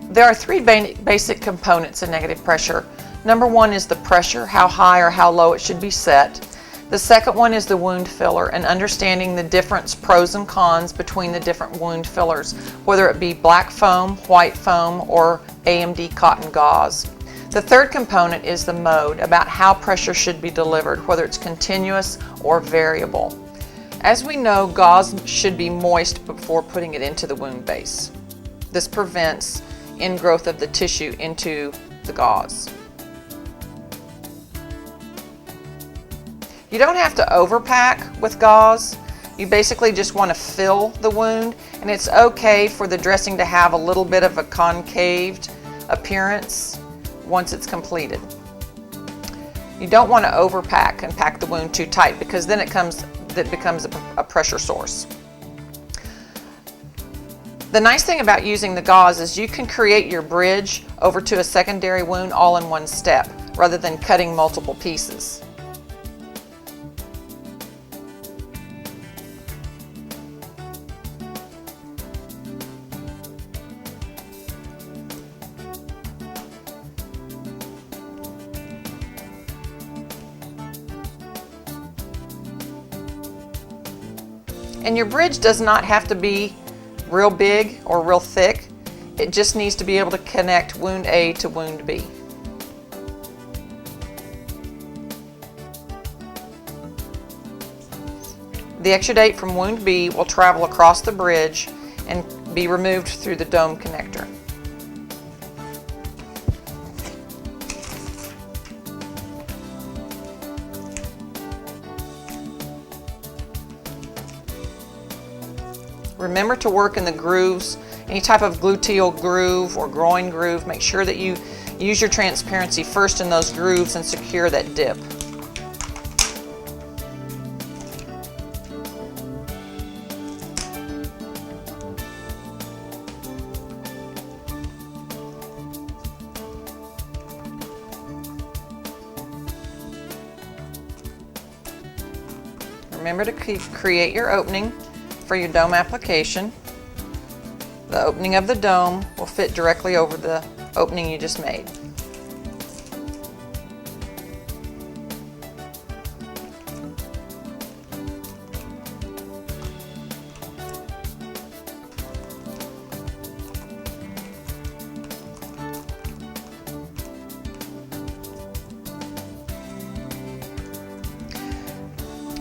There are three basic components in negative pressure. Number one is the pressure, how high or how low it should be set. The second one is the wound filler and understanding the difference, pros and cons between the different wound fillers, whether it be black foam, white foam, or AMD cotton gauze. The third component is the mode, about how pressure should be delivered, whether it's continuous or variable. As we know, gauze should be moist before putting it into the wound base. This prevents ingrowth of the tissue into the gauze. You don't have to overpack with gauze. You basically just want to fill the wound, and it's okay for the dressing to have a little bit of a concaved appearance once it's completed. You don't want to overpack and pack the wound too tight, because then it becomes a pressure source. The nice thing about using the gauze is you can create your bridge over to a secondary wound all in one step, rather than cutting multiple pieces. And your bridge does not have to be real big or real thick. It just needs to be able to connect wound A to wound B. The exudate from wound B will travel across the bridge and be removed through the dome connector. Remember to work in the grooves, any type of gluteal groove or groin groove. Make sure that you use your transparency first in those grooves and secure that dip. Remember to create your opening for your dome application. The opening of the dome will fit directly over the opening you just made.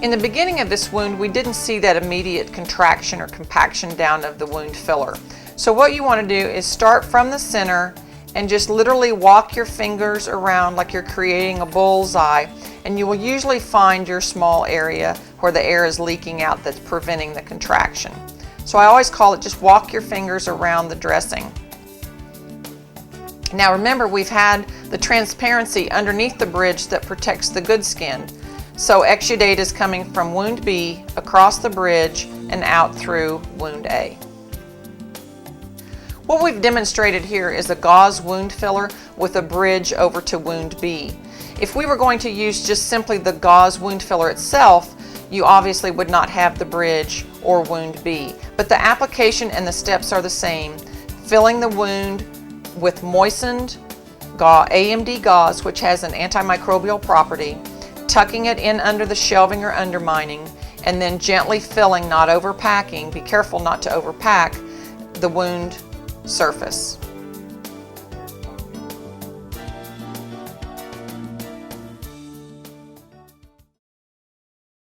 In the beginning of this wound, we didn't see that immediate contraction or compaction down of the wound filler. So what you want to do is start from the center and just literally walk your fingers around like you're creating a bullseye, and you will usually find your small area where the air is leaking out that's preventing the contraction. So I always call it just walk your fingers around the dressing. Now remember, we've had the transparency underneath the bridge that protects the good skin. So exudate is coming from wound B across the bridge and out through wound A. What we've demonstrated here is a gauze wound filler with a bridge over to wound B. If we were going to use just simply the gauze wound filler itself, you obviously would not have the bridge or wound B. But the application and the steps are the same. Filling the wound with moistened AMD gauze, which has an antimicrobial property, tucking it in under the shelving or undermining, and then gently filling, not overpacking, be careful not to overpack, the wound surface.